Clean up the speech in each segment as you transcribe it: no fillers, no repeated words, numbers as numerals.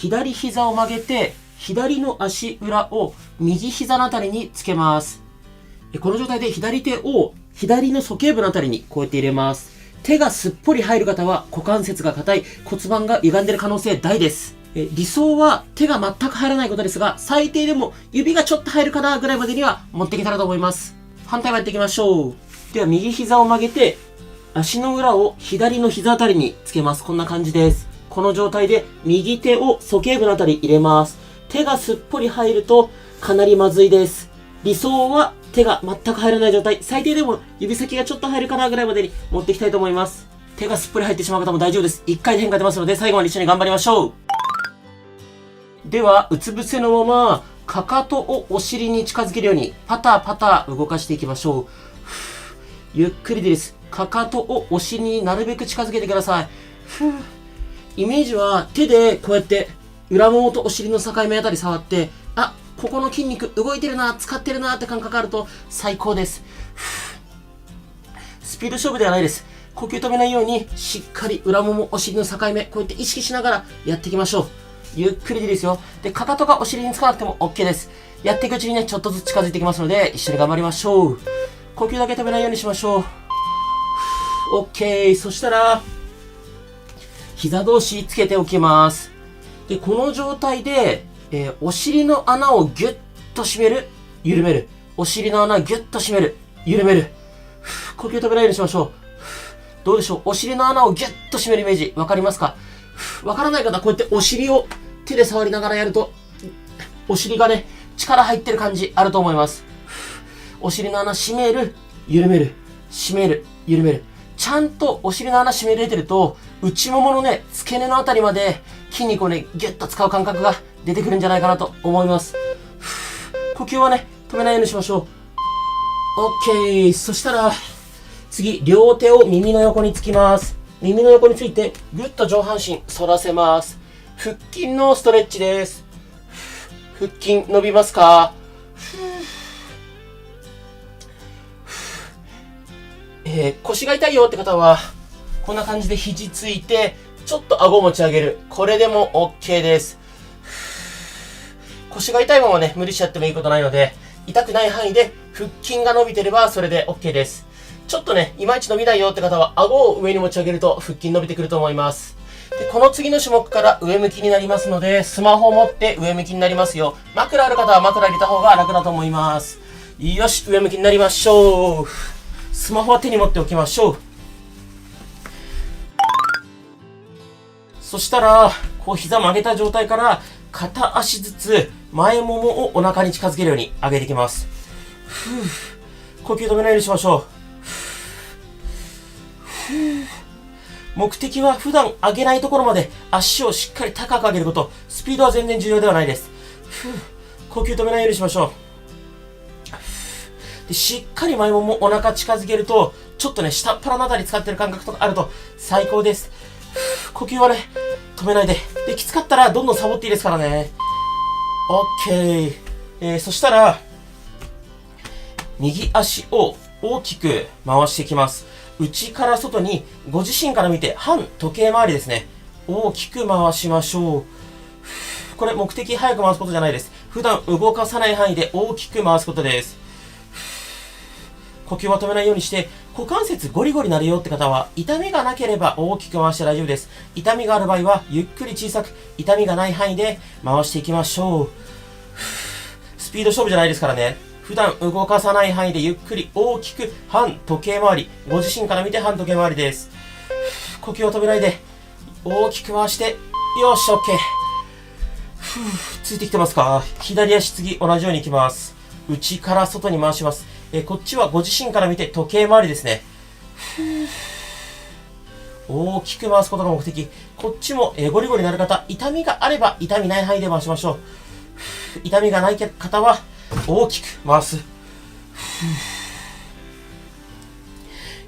左膝を曲げて、左の足裏を右膝のあたりにつけます。この状態で左手を左の鼠径部のあたりにこうやって入れます。手がすっぽり入る方は股関節が硬い、骨盤が歪んでる可能性大です。理想は手が全く入らないことですが、最低でも指がちょっと入るかなぐらいまでには持っていけたらと思います。反対もやっていきましょう。では右膝を曲げて、足の裏を左の膝あたりにつけます。こんな感じです。この状態で右手を鼠径部のあたり入れます。手がすっぽり入るとかなりまずいです。理想は手が全く入らない状態、最低でも指先がちょっと入るかなぐらいまでに持っていきたいと思います。手がすっぽり入ってしまう方も大丈夫です。1回で変化出ますので最後まで一緒に頑張りましょう。では、うつ伏せのまま、かかとをお尻に近づけるように、パタパタ動かしていきましょう。ゆっくりでいいです。かかとをお尻になるべく近づけてください。イメージは手でこうやって裏ももとお尻の境目あたり触って、あ、ここの筋肉動いてるな、使ってるなって感覚あると最高です。スピード勝負ではないです。呼吸止めないようにしっかり裏ももお尻の境目こうやって意識しながらやっていきましょう。ゆっくりでいいですよ。で、かかとがお尻につかなくても OK です。やっていくうちにね、ちょっとずつ近づいていきますので、一緒に頑張りましょう。呼吸だけ止めないようにしましょう。OK。そしたら、膝同士つけておきます。で、この状態で、お尻の穴をギュッと締める、緩める。お尻の穴ギュッと締める、緩める。呼吸止めないようにしましょう。どうでしょう、お尻の穴をギュッと締めるイメージ、わかりますか？わからない方はこうやってお尻を手で触りながらやると、お尻がね、力入ってる感じあると思います。お尻の穴締める、緩める、締める、緩める。ちゃんとお尻の穴締めれてると、内もものね、付け根のあたりまで筋肉をね、ギュッと使う感覚が出てくるんじゃないかなと思います。呼吸はね、止めないようにしましょう。OK。そしたら、次、両手を耳の横につきます。耳の横について、ぐっと上半身反らせます。腹筋のストレッチです。腹筋伸びますか？腰が痛いよって方は、こんな感じで肘ついて、ちょっと顎持ち上げる。これでも OK です。腰が痛いままね、無理しちゃってもいいことないので、痛くない範囲で腹筋が伸びてればそれで OK です。ちょっとね、いまいち伸びないよって方は、顎を上に持ち上げると腹筋伸びてくると思います。で、この次の種目から上向きになりますので、スマホを持って上向きになりますよ。枕ある方は枕入れた方が楽だと思います。よし、上向きになりましょう。スマホは手に持っておきましょう。そしたら、こう膝曲げた状態から片足ずつ前ももをお腹に近づけるように上げていきます。呼吸止めないようにしましょう。目的は普段上げないところまで足をしっかり高く上げること。スピードは全然重要ではないです。呼吸止めないようにしましょう。で、しっかり前ももお腹近づけると、ちょっとね、下っ腹のあたり使ってる感覚とかあると最高です。呼吸はね、止めないで。で、きつかったらどんどんサボっていいですからね。OK。そしたら、右足を大きく回していきます。内から外にご自身から見て反時計回りですね。大きく回しましょう。これ目的早く回すことじゃないです。普段動かさない範囲で大きく回すことです。呼吸は止めないようにして、股関節ゴリゴリなるよって方は、痛みがなければ大きく回して大丈夫です。痛みがある場合は、ゆっくり小さく、痛みがない範囲で回していきましょう。スピード勝負じゃないですからね。普段動かさない範囲でゆっくり大きく反時計回り。ご自身から見て反時計回りです。呼吸を止めないで、大きく回して、よし、OK。ついてきてますか？左足次同じようにいきます。内から外に回します。こっちはご自身から見て時計回りですね。大きく回すことが目的。こっちもゴリゴリなる方、痛みがあれば痛みない範囲で回しましょう。痛みがない方は大きく回す。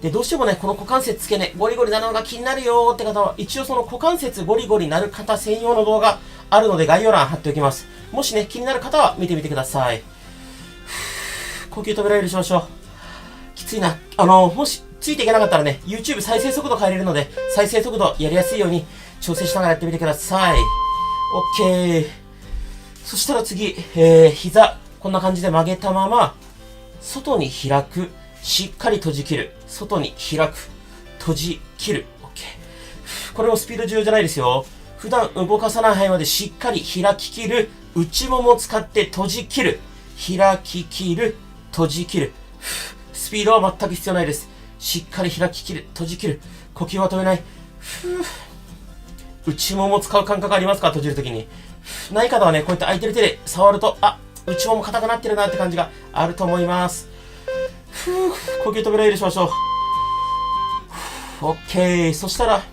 で、どうしてもね、この股関節付け根、ゴリゴリなるのが気になるよーって方は、一応その股関節ゴリゴリなる方専用の動画あるので概要欄貼っておきます。もしね、気になる方は見てみてください。呼吸止められるようにしましょう。きついな。もしついていけなかったらね、YouTube 再生速度変えれるので、再生速度やりやすいように調整しながらやってみてください。OK。そしたら次、膝、こんな感じで曲げたまま、外に開く。しっかり閉じ切る。外に開く。閉じ切る。OK。これもスピード重要じゃないですよ。普段動かさない範囲までしっかり開き切る。内ももを使って閉じ切る。開き切る。閉じ切る。スピードは全く必要ないです。しっかり開き切る。閉じ切る。呼吸は止めない。内もも使う感覚ありますか？閉じるときに。ない方はね、こうやって空いてる手で触ると、あ、内もも硬くなってるなって感じがあると思います。呼吸止めないようにしましょう。OK。そしたら、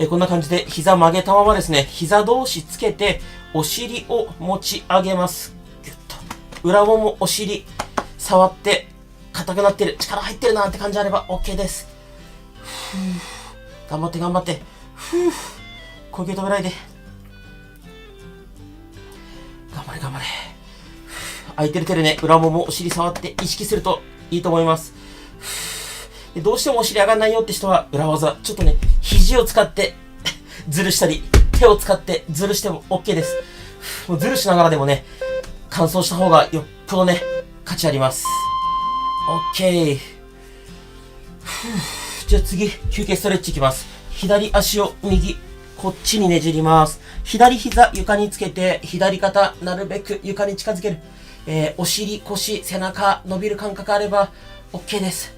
こんな感じで膝曲げたままですね、膝同士つけて、お尻を持ち上げます。ぎゅっと。裏もも、お尻、触って、硬くなってる、力入ってるなって感じあれば OK です。頑張って頑張って。呼吸止めないで。頑張れ頑張れ。空いてる手でね、裏もも、お尻触って意識するといいと思います。でどうしてもお尻上がんないよって人は、裏技、ちょっとね、肘を使ってずるしたり、手を使ってずるしても OK です。もうずるしながらでもね、乾燥した方がよっぽどね、価値あります。OK。じゃあ次、休憩ストレッチいきます。左足を右、こっちにねじります。左膝床につけて、左肩なるべく床に近づける。お尻、腰、背中伸びる感覚あれば OK です。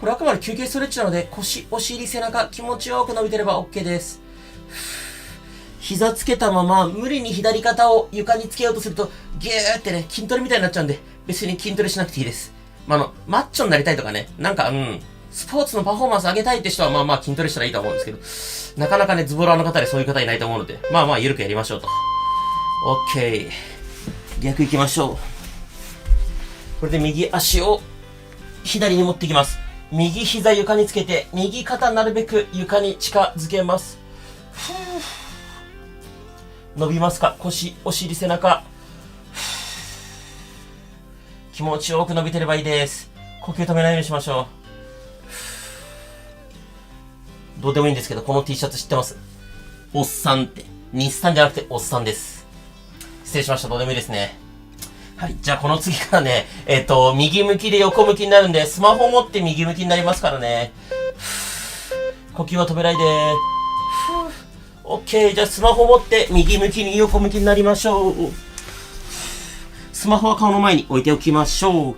これあくまで休憩ストレッチなので、腰、お尻、背中気持ちよく伸びてれば OK です。膝つけたまま無理に左肩を床につけようとするとギューってね、筋トレみたいになっちゃうんで、別に筋トレしなくていいです。マッチョになりたいとかね、なんか、スポーツのパフォーマンス上げたいって人はまあ筋トレしたらいいと思うんですけど、なかなかね、ズボラの方でそういう方いないと思うので、ゆるくやりましょうと。OK。逆行きましょう。これで右足を左に持ってきます。右膝床につけて、右肩なるべく床に近づけます。伸びますか？腰、お尻、背中。気持ちよく伸びてればいいです。呼吸止めないようにしましょう。どうでもいいんですけど、この T シャツ知ってます？おっさんって。日産じゃなくておっさんです。失礼しました。どうでもいいですね。はい。じゃあこの次からね、右向きで横向きになるんで、スマホを持って右向きになりますからね。呼吸は止めないで。OK。じゃあスマホ持って右向きに横向きになりましょう。スマホは顔の前に置いておきましょう。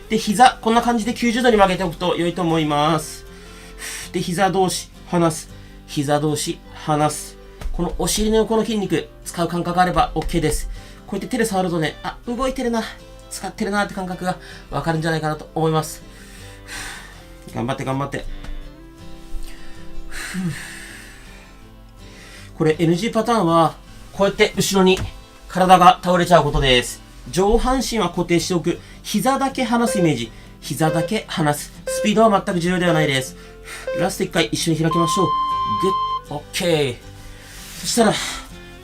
で、膝、こんな感じで90度に曲げておくと良いと思います。で、膝同士、離す。膝同士、離す。このお尻の横の筋肉、使う感覚があれば OK です。こうやって手で触るとね、あ、動いてるな、使ってるなって感覚がわかるんじゃないかなと思います。頑張って頑張って。これ NG パターンは、こうやって後ろに体が倒れちゃうことです。上半身は固定しておく。膝だけ離すイメージ。膝だけ離す。スピードは全く重要ではないです。ラスト1回一緒に開きましょう。グッ、OK。そしたら、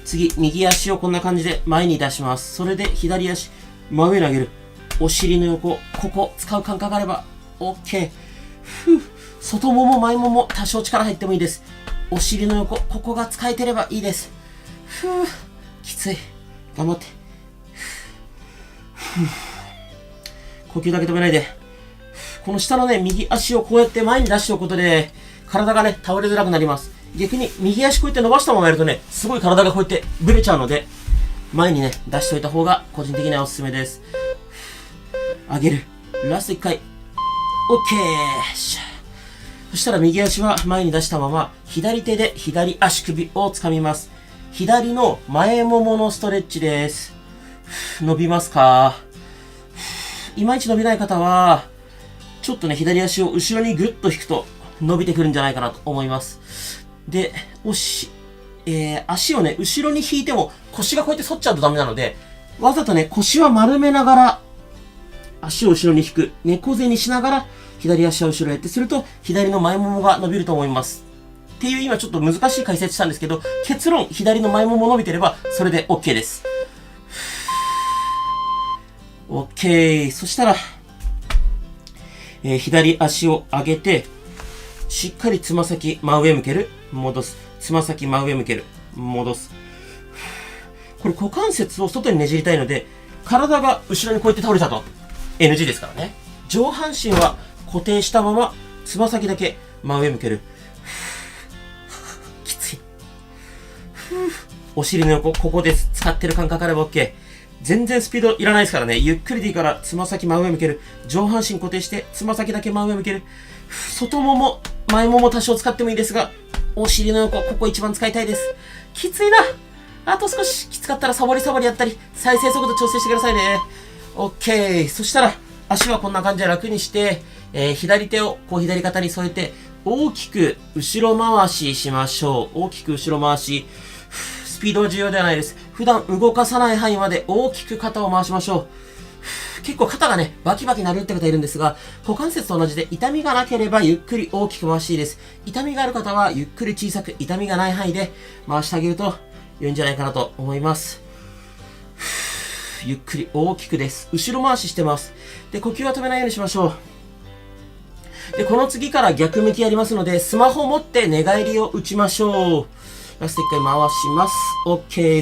次、右足をこんな感じで前に出します。それで左足、真上に上げる。お尻の横、ここ使う感覚があれば OK。外もも前もも多少力入ってもいいです。お尻の横、ここが使えてればいいです。きつい。頑張って。呼吸だけ止めないで。この下のね、右足をこうやって前に出しておくことで、体がね、倒れづらくなります。逆に、右足こうやって伸ばしたままやるとね、すごい体がこうやってブレちゃうので、前にね、出しておいた方が個人的にはおすすめです。上げる。ラスト1回。OK。そしたら右足は前に出したまま、左手で左足首を掴みます。左の前もものストレッチです。伸びますか？いまいち伸びない方は、ちょっとね、左足を後ろにぐっと引くと伸びてくるんじゃないかなと思います。で、足をね、後ろに引いても腰がこうやって反っちゃうとダメなので、わざとね、腰は丸めながら、足を後ろに引く。猫背にしながら、左足を後ろへってすると、左の前ももが伸びると思います。っていう今ちょっと難しい解説したんですけど、結論、左の前もも伸びてれば、それで OK です。OK。そしたら、左足を上げて、しっかりつま先真上向ける。戻す。つま先真上向ける。戻す。これ股関節を外にねじりたいので、体が後ろにこうやって倒れたと NG ですからね。上半身は固定したまま、つま先だけ真上向ける。きつい。お尻の横、ここです。使ってる感覚あれば OK。全然スピードいらないですからね。ゆっくりでいいから、つま先真上向ける。上半身固定して、つま先だけ真上向ける。外もも、前もも多少使ってもいいですが、お尻の横、ここ一番使いたいです。きついな。あと少し。きつかったらサボりサボりやったり、再生速度調整してくださいね。OK。そしたら、足はこんな感じで楽にして、左手をこう左肩に添えて、大きく後ろ回ししましょう。大きく後ろ回し。スピードは重要ではないです。普段動かさない範囲まで大きく肩を回しましょう。結構肩がね、バキバキ鳴るって方いるんですが、股関節と同じで痛みがなければゆっくり大きく回していいです。痛みがある方はゆっくり小さく痛みがない範囲で回してあげると良いんじゃないかなと思います。ゆっくり大きくです。後ろ回ししてます。で、呼吸は止めないようにしましょう。で、この次から逆向きやりますので、スマホ持って寝返りを打ちましょう。ラスト1回回します。OK。